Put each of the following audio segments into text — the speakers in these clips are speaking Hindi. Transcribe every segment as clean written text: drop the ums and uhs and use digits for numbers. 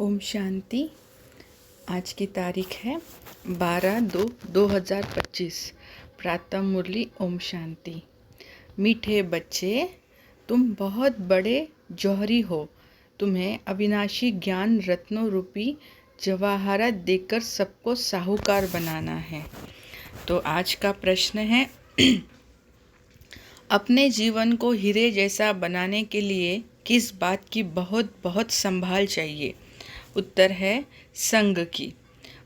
ओम शांति। आज की तारीख है 12/2/2025। प्रातः मुरली। ओम शांति। मीठे बच्चे, तुम बहुत बड़े जौहरी हो। तुम्हें अविनाशी ज्ञान रत्नों रूपी जवाहरात देकर सबको साहूकार बनाना है। तो आज का प्रश्न है अपने जीवन को हीरे जैसा बनाने के लिए किस बात की बहुत बहुत संभाल चाहिए? उत्तर है संग की।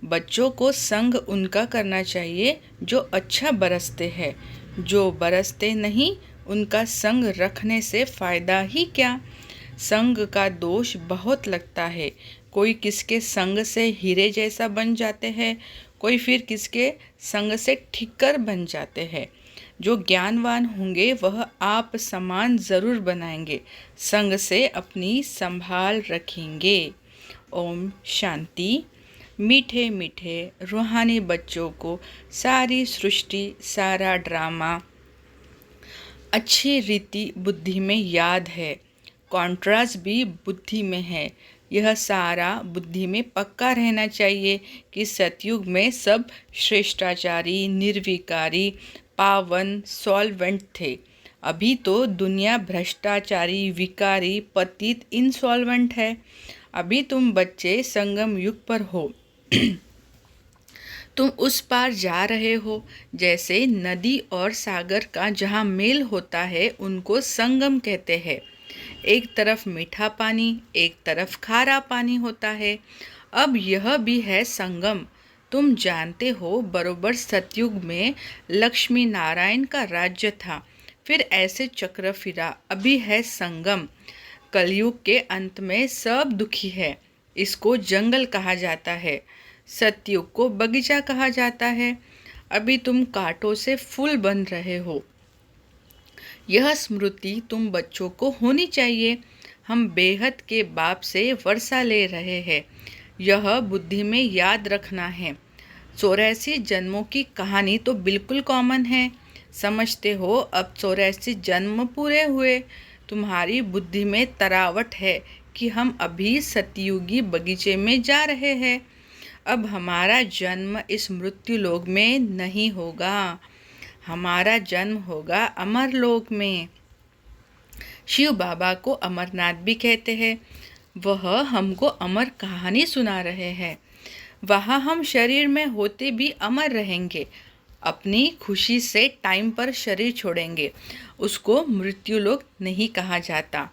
बच्चों को संग उनका करना चाहिए जो अच्छा बरसते हैं। जो बरसते नहीं उनका संग रखने से फ़ायदा ही क्या। संग का दोष बहुत लगता है। कोई किसके संग से हीरे जैसा बन जाते हैं, कोई फिर किसके संग से ठिक्कर बन जाते हैं। जो ज्ञानवान होंगे वह आप समान ज़रूर बनाएंगे, संग से अपनी संभाल रखेंगे। ओम शांति। मीठे मीठे रूहानी बच्चों को सारी सृष्टि, सारा ड्रामा अच्छी रीति बुद्धि में याद है। कॉन्ट्रास्ट भी बुद्धि में है। यह सारा बुद्धि में पक्का रहना चाहिए कि सतयुग में सब श्रेष्ठाचारी, निर्विकारी, पावन, सॉल्वेंट थे। अभी तो दुनिया भ्रष्टाचारी, विकारी, पतित, इनसॉल्वेंट है। अभी तुम बच्चे संगम युग पर हो। तुम उस पार जा रहे हो। जैसे नदी और सागर का जहाँ मेल होता है उनको संगम कहते हैं। एक तरफ मीठा पानी, एक तरफ खारा पानी होता है। अब यह भी है संगम। तुम जानते हो बरोबर सतयुग में लक्ष्मी नारायण का राज्य था, फिर ऐसे चक्र फिरा। अभी है संगम। कलयुग के अंत में सब दुखी है। इसको जंगल कहा जाता है। सतयुग को बगीचा कहा जाता है। अभी तुम कांटों से फूल बन रहे हो। यह स्मृति तुम बच्चों को होनी चाहिए। हम बेहद के बाप से वर्षा ले रहे हैं। यह बुद्धि में याद रखना है। 84 जन्मों की कहानी तो बिल्कुल कॉमन है। समझते हो अब 84 जन्म पूरे हुए। तुम्हारी बुद्धि में तरावट है कि हम अभी सतयुगी बगीचे में जा रहे हैं। अब हमारा जन्म इस मृत्यु लोक में नहीं होगा। हमारा जन्म होगा अमर लोक में। शिव बाबा को अमरनाथ भी कहते हैं। वह हमको अमर कहानी सुना रहे हैं। वहाँ हम शरीर में होते भी अमर रहेंगे। अपनी खुशी से टाइम पर शरीर छोड़ेंगे। उसको मृत्यु लोक नहीं कहा जाता।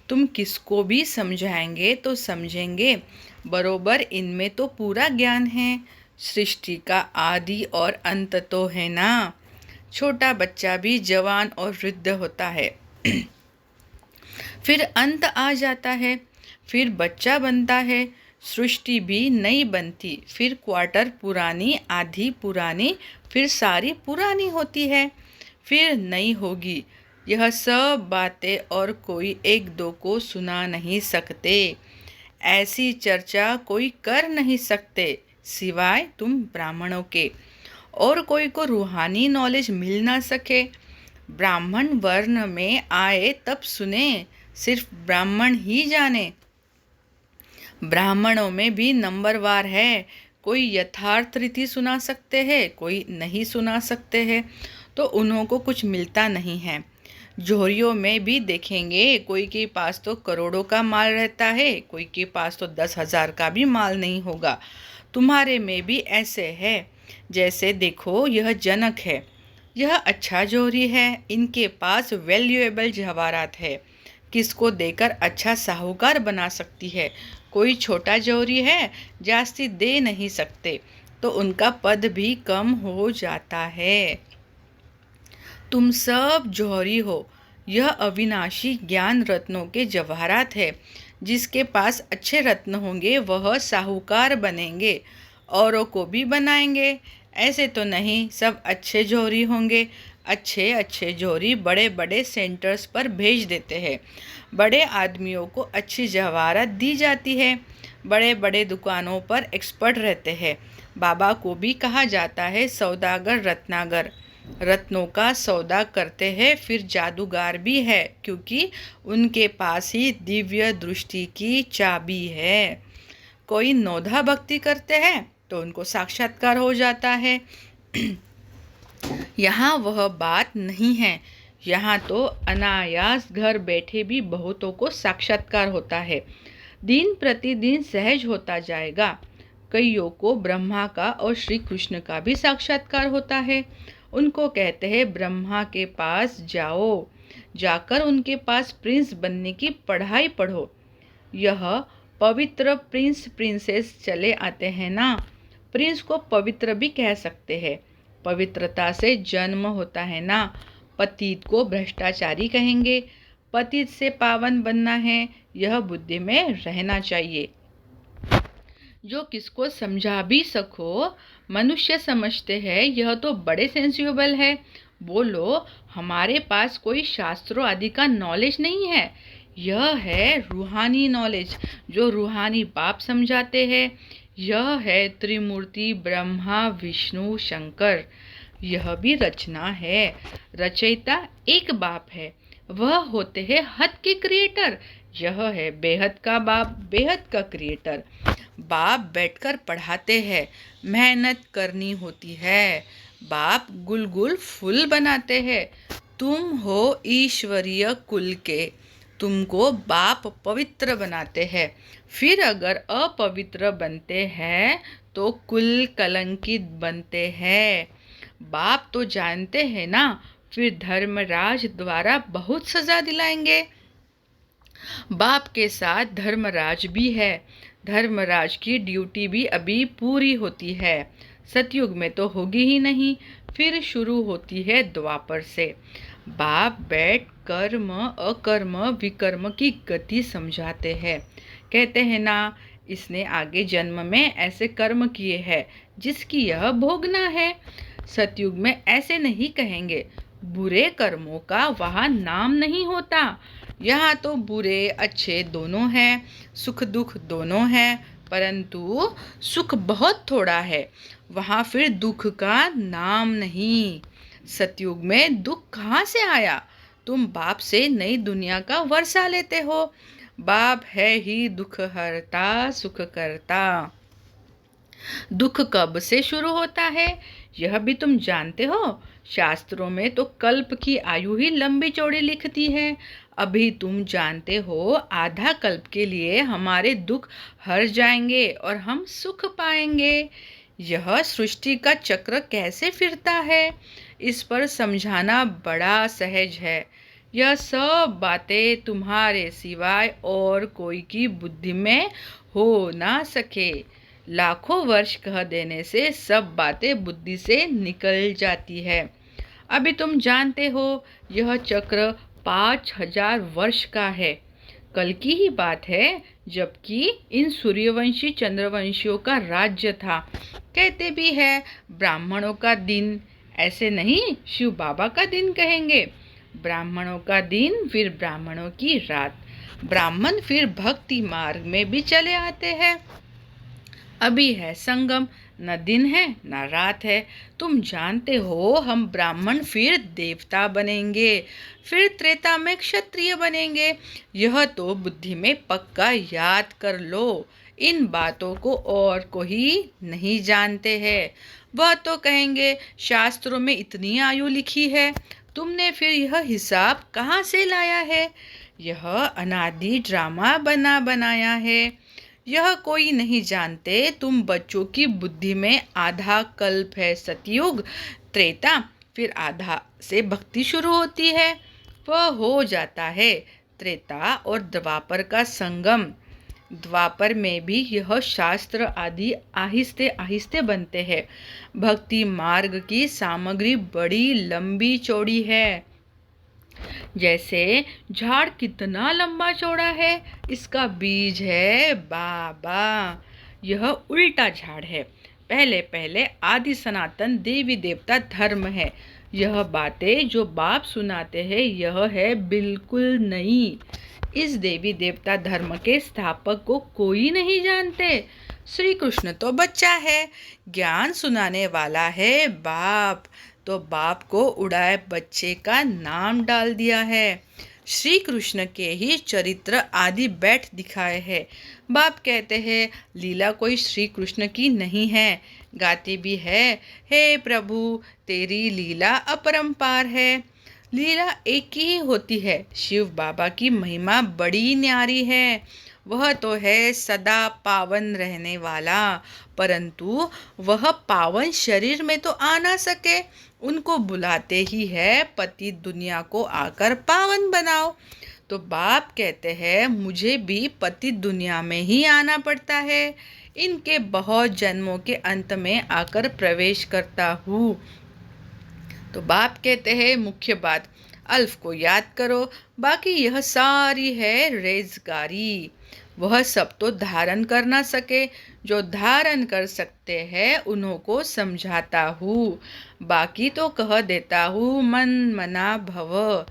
तुम किसको भी समझाएंगे तो समझेंगे बरोबर इनमें तो पूरा ज्ञान है। सृष्टि का आदि और अंत तो है ना। छोटा बच्चा भी जवान और वृद्ध होता है। फिर अंत आ जाता है, फिर बच्चा बनता है। सृष्टि भी नई बनती, फिर क्वार्टर पुरानी, आधी पुरानी, फिर सारी पुरानी होती है, फिर नई होगी। यह सब बातें और कोई एक दो को सुना नहीं सकते। ऐसी चर्चा कोई कर नहीं सकते सिवाय तुम ब्राह्मणों के। और कोई को रूहानी नॉलेज मिल ना सके। ब्राह्मण वर्ण में आए तब सुने, सिर्फ ब्राह्मण ही जाने। ब्राह्मणों में भी नंबरवार है। कोई यथार्थ रीति सुना सकते हैं, कोई नहीं सुना सकते हैं, तो उन्हों को कुछ मिलता नहीं है। जोहरियों में भी देखेंगे, कोई के पास तो करोड़ों का माल रहता है, कोई के पास तो 10,000 का भी माल नहीं होगा। तुम्हारे में भी ऐसे है। जैसे देखो, यह जनक है, यह अच्छा जोहरी है। इनके पास वैल्यूएबल जवाहरात है। किसको देकर अच्छा साहूकार बना सकती है। कोई छोटा जोहरी है, जास्ती दे नहीं सकते, तो उनका पद भी कम हो जाता है। तुम सब जौहरी हो। यह अविनाशी ज्ञान रत्नों के जवाहरात है। जिसके पास अच्छे रत्न होंगे वह साहूकार बनेंगे, औरों को भी बनाएंगे। ऐसे तो नहीं सब अच्छे जौहरी होंगे। अच्छे अच्छे जौहरी बड़े बड़े सेंटर्स पर भेज देते हैं। बड़े आदमियों को अच्छी जवाहरात दी जाती है। बड़े बड़े दुकानों पर एक्सपर्ट रहते हैं। बाबा को भी कहा जाता है सौदागर रत्नागर। रत्नों का सौदा करते हैं। फिर जादूगार भी है, क्योंकि उनके पास ही दिव्य दृष्टि की चाबी है। कोई नौधा भक्ति करते हैं तो उनको साक्षात्कार हो जाता है। यहाँ वह बात नहीं है। यहाँ तो अनायास घर बैठे भी बहुतों को साक्षात्कार होता है। दिन प्रतिदिन सहज होता जाएगा। कईयों को ब्रह्मा का और श्री कृष्ण का भी साक्षात्कार होता है। उनको कहते हैं ब्रह्मा के पास जाओ, जाकर उनके पास प्रिंस बनने की पढ़ाई पढ़ो। यह पवित्र प्रिंस प्रिंसेस चले आते हैं ना। प्रिंस को पवित्र भी कह सकते हैं। पवित्रता से जन्म होता है ना। पतित को भ्रष्टाचारी कहेंगे। पतित से पावन बनना है, यह बुद्धि में रहना चाहिए। जो किसको समझा भी सको, मनुष्य समझते हैं यह तो बड़े सेंसिबल है। बोलो हमारे पास कोई शास्त्रों आदि का नॉलेज नहीं है। यह है रूहानी नॉलेज, जो रूहानी बाप समझाते हैं। यह है त्रिमूर्ति ब्रह्मा विष्णु शंकर। यह भी रचना है। रचयिता एक बाप है, वह होते हैं हद के क्रिएटर। यह है बेहद का बाप, बेहद का क्रिएटर। बाप बैठकर पढ़ाते हैं, मेहनत करनी होती है। बाप गुलगुल फूल बनाते हैं। तुम हो ईश्वरीय कुल के, तुमको बाप पवित्र बनाते हैं। फिर अगर अपवित्र बनते हैं तो कुल कलंकित बनते हैं। बाप तो जानते हैं ना, फिर धर्मराज द्वारा बहुत सजा दिलाएंगे। बाप के साथ धर्मराज भी है। धर्मराज की ड्यूटी भी अभी पूरी होती है। सतयुग में तो होगी ही नहीं, फिर शुरू होती है द्वापर से। बाप बैठ कर्म अकर्म विकर्म की गति समझाते हैं। कहते हैं ना, इसने आगे जन्म में ऐसे कर्म किए हैं जिसकी यह भोगना है। सतयुग में ऐसे नहीं कहेंगे। बुरे कर्मों का वहाँ नाम नहीं होता। यहाँ तो बुरे अच्छे दोनों हैं, सुख दुख दोनों हैं, परंतु सुख बहुत थोड़ा है। वहाँ फिर दुख का नाम नहीं। सतयुग में दुख कहाँ से आया? तुम बाप से नई दुनिया का वर्षा लेते हो। बाप है ही दुख हरता सुख करता। दुख कब से शुरू होता है यह भी तुम जानते हो। शास्त्रों में तो कल्प की आयु ही लंबी चौड़ी लिखती है। अभी तुम जानते हो आधा कल्प के लिए हमारे दुख हर जाएंगे और हम सुख पाएंगे। यह सृष्टि का चक्र कैसे फिरता है, इस पर समझाना बड़ा सहज है। यह सब बातें तुम्हारे सिवाय और कोई की बुद्धि में हो ना सके। लाखों वर्ष कह देने से सब बातें बुद्धि से निकल जाती है। अभी तुम जानते हो यह चक्र 5000 वर्ष का है। कल की ही बात है, जबकि इन सूर्यवंशी चंद्रवंशियों का राज्य था। कहते भी है ब्राह्मणों का दिन, ऐसे नहीं शिव बाबा का दिन कहेंगे। ब्राह्मणों का दिन फिर ब्राह्मणों की रात। ब्राह्मण फिर भक्ति मार्ग में भी चले आते हैं। अभी है संगम, न दिन है न रात है। तुम जानते हो हम ब्राह्मण फिर देवता बनेंगे, फिर त्रेता में क्षत्रिय बनेंगे। यह तो बुद्धि में पक्का याद कर लो। इन बातों को और कोई नहीं जानते हैं। वह तो कहेंगे शास्त्रों में इतनी आयु लिखी है, तुमने फिर यह हिसाब कहाँ से लाया है? यह अनादि ड्रामा बना बनाया है। यह कोई नहीं जानते। तुम बच्चों की बुद्धि में आधा कल्प है सतयुग त्रेता, फिर आधा से भक्ति शुरू होती है। वह हो जाता है त्रेता और द्वापर का संगम। द्वापर में भी यह शास्त्र आदि आहिस्ते आहिस्ते बनते हैं। भक्ति मार्ग की सामग्री बड़ी लंबी चौड़ी है। जैसे झाड़ कितना लंबा चौड़ा है, इसका बीज है बाबा। यह उल्टा झाड़ है। पहले पहले आदि सनातन देवी देवता धर्म है। यह बातें जो बाप सुनाते हैं यह है बिल्कुल नहीं। इस देवी देवता धर्म के स्थापक को कोई नहीं जानते। श्री कृष्ण तो बच्चा है, ज्ञान सुनाने वाला है बाप। तो बाप को उड़ाए बच्चे का नाम डाल दिया है। श्री कृष्ण के ही चरित्र आदि बैठ दिखाए हैं। बाप कहते हैं लीला कोई श्री कृष्ण की नहीं है, गाते भी है, हे प्रभु तेरी लीला अपरंपार है। लीला एक ही होती है, शिव बाबा की महिमा बड़ी न्यारी है। वह तो है सदा पावन रहने वाला, परंतु वह पावन शरीर में तो आ ना सके। उनको बुलाते ही है पति दुनिया को आकर पावन बनाओ। तो बाप कहते हैं मुझे भी पति दुनिया में ही आना पड़ता है, इनके बहुत जन्मों के अंत में आकर प्रवेश करता हूँ। तो बाप कहते हैं मुख्य बात अल्फ को याद करो, बाकी यह सारी है रेजगारी। वह सब तो धारण कर ना सके, जो धारण कर सकते हैं उन्हों को समझाता हूँ। बाकी तो कह देता हूँ मन मना भव।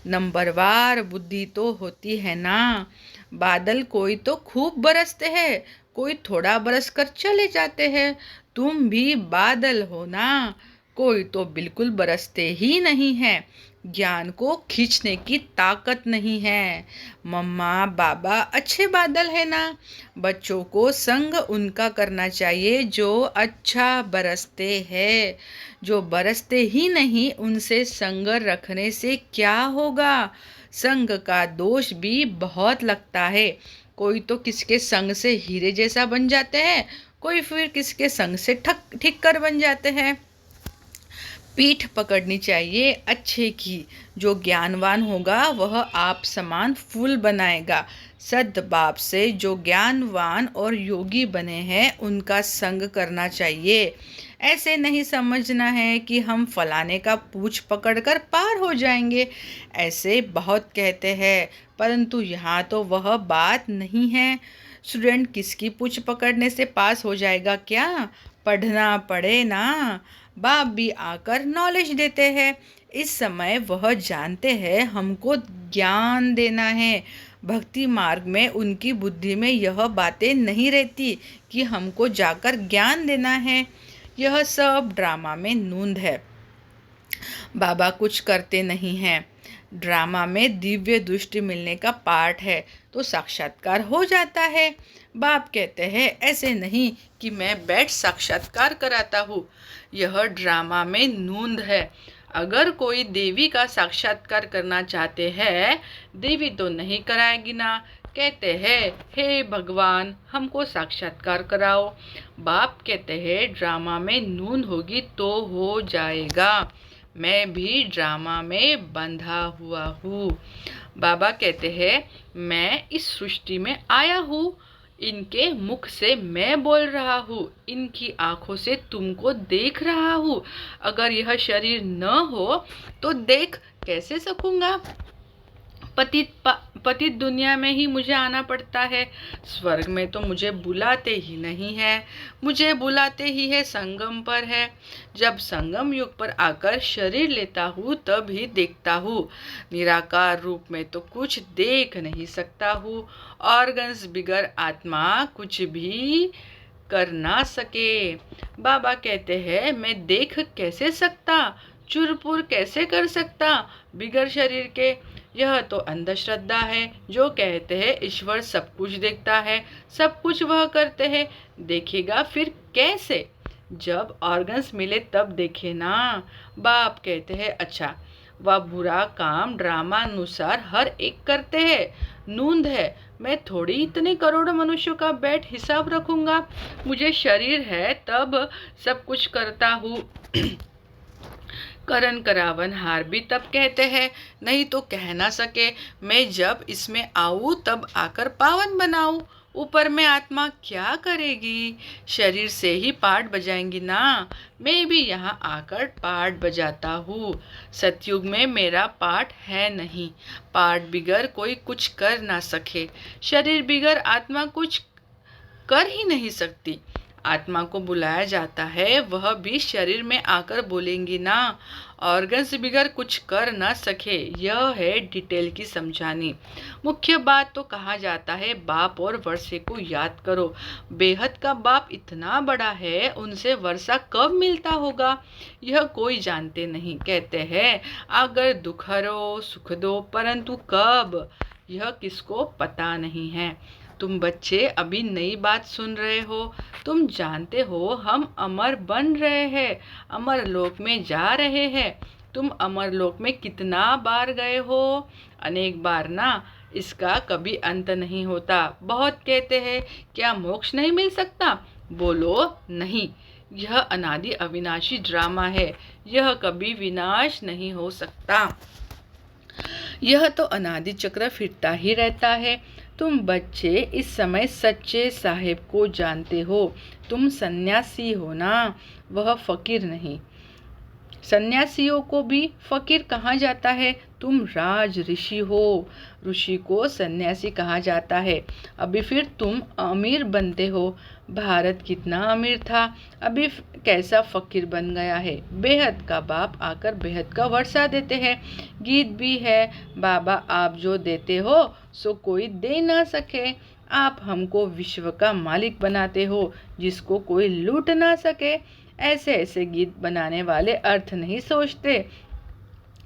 नंबरवार बुद्धि तो होती है ना। बादल कोई तो खूब बरसते हैं, कोई थोड़ा बरस कर चले जाते हैं। तुम भी बादल हो ना, कोई तो बिल्कुल बरसते ही नहीं है। ज्ञान को खींचने की ताकत नहीं है। मम्मा बाबा अच्छे बादल है ना। बच्चों को संग उनका करना चाहिए जो अच्छा बरसते हैं। जो बरसते ही नहीं उनसे संग रखने से क्या होगा। संग का दोष भी बहुत लगता है। कोई तो किसके संग से हीरे जैसा बन जाते हैं, कोई फिर किसके संग से ठक ठीक कर बन जाते हैं। पीठ पकड़नी चाहिए अच्छे की। जो ज्ञानवान होगा वह आप समान फूल बनाएगा। सद्भाव से जो ज्ञानवान और योगी बने हैं उनका संग करना चाहिए। ऐसे नहीं समझना है कि हम फलाने का पूछ पकड़कर पार हो जाएंगे। ऐसे बहुत कहते हैं, परंतु यहाँ तो वह बात नहीं है। स्टूडेंट किसकी पूछ पकड़ने से पास हो जाएगा क्या? पढ़ना पड़े ना। बाप भी आकर नॉलेज देते हैं। इस समय वह जानते हैं हमको ज्ञान देना है। भक्ति मार्ग में उनकी बुद्धि में यह बातें नहीं रहती कि हमको जाकर ज्ञान देना है। यह सब ड्रामा में नूंद है। बाबा कुछ करते नहीं हैं। ड्रामा में दिव्य दृष्टि मिलने का पार्ट है तो साक्षात्कार हो जाता है। बाप कहते हैं ऐसे नहीं कि मैं बैठ साक्षात्कार कराता हूँ। यह ड्रामा में नूंद है। अगर कोई देवी का साक्षात्कार करना चाहते हैं, देवी तो नहीं कराएगी ना। कहते हैं हे भगवान हमको साक्षात्कार कराओ। बाप कहते हैं ड्रामा में नूंद होगी तो हो जाएगा। मैं भी ड्रामा में बंधा हुआ हूँ। बाबा कहते हैं मैं इस सृष्टि में आया हूँ। इनके मुख से मैं बोल रहा हूँ, इनकी आंखों से तुमको देख रहा हूँ। अगर यह शरीर न हो तो देख कैसे सकूँगा। पतित दुनिया में ही मुझे आना पड़ता है। स्वर्ग में तो मुझे बुलाते ही नहीं है। मुझे बुलाते ही है संगम पर है। जब संगम युग पर आकर शरीर लेता हूँ तब ही देखता हूँ। निराकार रूप में तो कुछ देख नहीं सकता हूँ। ऑर्गन्स बिगर आत्मा कुछ भी कर ना सके। बाबा कहते हैं मैं देख कैसे सकता, चुरपुर कैसे कर सकता बिगर शरीर के। यह तो अंधश्रद्धा है जो कहते हैं ईश्वर सब कुछ देखता है, सब कुछ वह करते हैं। देखेगा फिर कैसे? जब ऑर्गन्स मिले तब देखे ना। बाप कहते हैं अच्छा वह बुरा काम ड्रामा अनुसार हर एक करते हैं। नूंद है मैं थोड़ी इतने करोड़ों मनुष्यों का बैठ हिसाब रखूंगा। मुझे शरीर है तब सब कुछ करता हूँ। करण करावन हार भी तब कहते हैं, नहीं तो कह ना सके। मैं जब इसमें आऊँ तब आकर पावन बनाऊँ। ऊपर में आत्मा क्या करेगी? शरीर से ही पाठ बजाएंगी ना। मैं भी यहाँ आकर पाठ बजाता हूँ। सतयुग में मेरा पाठ है नहीं। पाठ बिगर कोई कुछ कर ना सके। शरीर बिगर आत्मा कुछ कर ही नहीं सकती। आत्मा को बुलाया जाता है, वह भी शरीर में आकर बोलेंगी ना। ऑर्गन्स बिगर कुछ कर ना सके, यह है डिटेल की समझानी। मुख्य बात तो कहा जाता है बाप और वर्षे को याद करो। बेहद का बाप इतना बड़ा है, उनसे वर्षा कब मिलता होगा यह कोई जानते नहीं। कहते हैं अगर दुख हरो सुख दो, परंतु कब यह किसको पता नहीं है। तुम बच्चे अभी नई बात सुन रहे हो। तुम जानते हो हम अमर बन रहे हैं, अमर लोक में जा रहे हैं। तुम अमर लोक में कितना बार गए हो? अनेक बार ना। इसका कभी अंत नहीं होता। बहुत कहते हैं क्या मोक्ष नहीं मिल सकता? बोलो नहीं, यह अनादि अविनाशी ड्रामा है, यह कभी विनाश नहीं हो सकता। यह तो अनादि चक्र फिरता ही रहता है। तुम बच्चे इस समय सच्चे साहेब को जानते हो। तुम सन्यासी हो ना, वह फकीर नहीं। सन्यासियों को भी फकीर कहा जाता है। तुम राज ऋषि हो, ऋषि को सन्यासी कहा जाता है। अभी फिर तुम अमीर बनते हो। भारत कितना अमीर था, अभी कैसा फकीर बन गया है। बेहद का बाप आकर बेहद का वर्षा देते हैं। गीत भी है, बाबा आप जो देते हो सो कोई दे ना सके। आप हमको विश्व का मालिक बनाते हो, जिसको कोई लूट ना सके। ऐसे ऐसे गीत बनाने वाले अर्थ नहीं सोचते।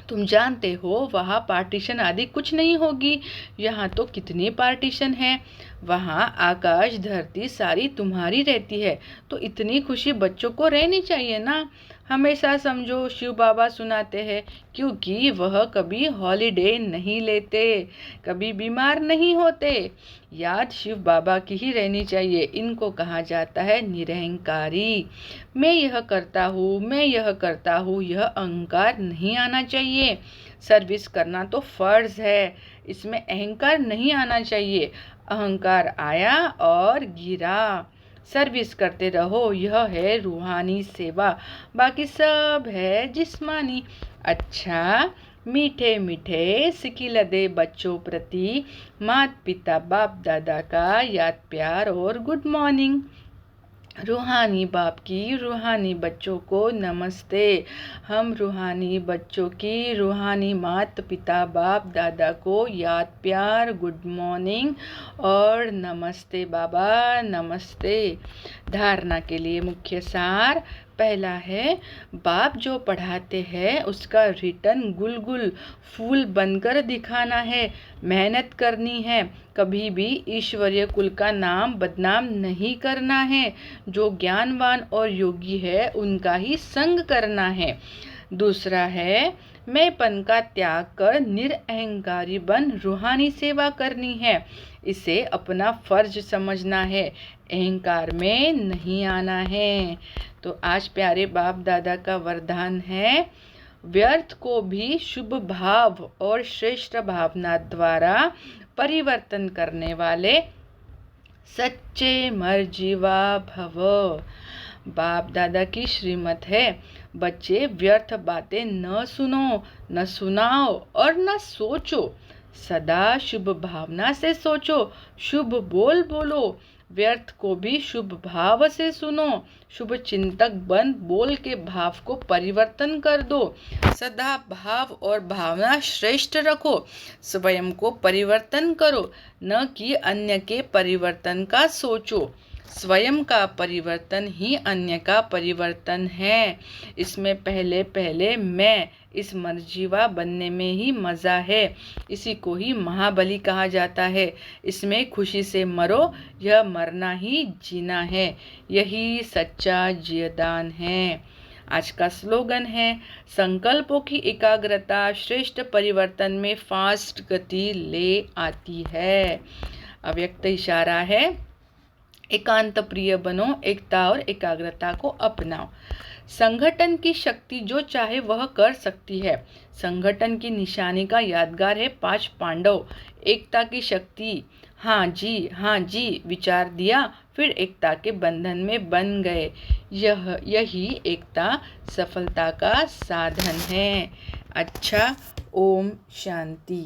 तुम जानते हो वहाँ पार्टीशन आदि कुछ नहीं होगी। यहाँ तो कितनी पार्टीशन है। वहाँ आकाश धरती सारी तुम्हारी रहती है। तो इतनी खुशी बच्चों को रहनी चाहिए ना। हमेशा समझो शिव बाबा सुनाते हैं, क्योंकि वह कभी हॉलीडे नहीं लेते, कभी बीमार नहीं होते। याद शिव बाबा की ही रहनी चाहिए। इनको कहा जाता है निरहंकारी। मैं यह करता हूँ, मैं यह करता हूँ, यह अहंकार नहीं आना चाहिए। सर्विस करना तो फर्ज है, इसमें अहंकार नहीं आना चाहिए। अहंकार आया और गिरा। सर्विस करते रहो, यह है रूहानी सेवा। बाकी सब है जिस्मानी। अच्छा, मीठे मीठे सिकिल दे बच्चों प्रति माता पिता बाप दादा का याद प्यार और गुड मॉर्निंग। रूहानी बाप की रूहानी बच्चों को नमस्ते। हम रूहानी बच्चों की रूहानी माता पिता बाप दादा को याद प्यार गुड मॉर्निंग और नमस्ते बाबा नमस्ते। धारणा के लिए मुख्य सार पहला है, बाप जो पढ़ाते हैं उसका रिटर्न गुलगुल फूल बनकर दिखाना है। मेहनत करनी है, कभी भी ईश्वरीय कुल का नाम बदनाम नहीं करना है। जो ज्ञानवान और योगी है उनका ही संग करना है। दूसरा है, मैंपन का त्याग कर निरअहंकारी बन रूहानी सेवा करनी है। इसे अपना फर्ज समझना है, अहंकार में नहीं आना है। तो आज प्यारे बाप दादा का वरदान है, व्यर्थ को भी शुभ भाव और श्रेष्ठ भावना द्वारा परिवर्तन करने वाले सच्चे मर्जीवा भव। बाप दादा की श्रीमत है, बच्चे व्यर्थ बातें न सुनो, न सुनाओ और न सोचो। सदा शुभ भावना से सोचो, शुभ बोल बोलो। व्यर्थ को भी शुभ भाव से सुनो। शुभ चिंतक बन बोल के भाव को परिवर्तन कर दो। सदा भाव और भावना श्रेष्ठ रखो। स्वयं को परिवर्तन करो, न कि अन्य के परिवर्तन का सोचो। स्वयं का परिवर्तन ही अन्य का परिवर्तन है। इसमें पहले पहले मैं इस मर्जीवा बनने में ही मज़ा है। इसी को ही महाबली कहा जाता है। इसमें खुशी से मरो, यह मरना ही जीना है। यही सच्चा जीवदान है। आज का स्लोगन है, संकल्पों की एकाग्रता श्रेष्ठ परिवर्तन में फास्ट गति ले आती है। अव्यक्त इशारा है, एकांत प्रिय बनो, एकता और एकाग्रता को अपनाओ। संगठन की शक्ति जो चाहे वह कर सकती है। संगठन की निशानी का यादगार है 5 पांडव। एकता की शक्ति, हाँ जी विचार दिया, फिर एकता के बंधन में बन गए। यही एकता सफलता का साधन है। अच्छा, ओम शांति।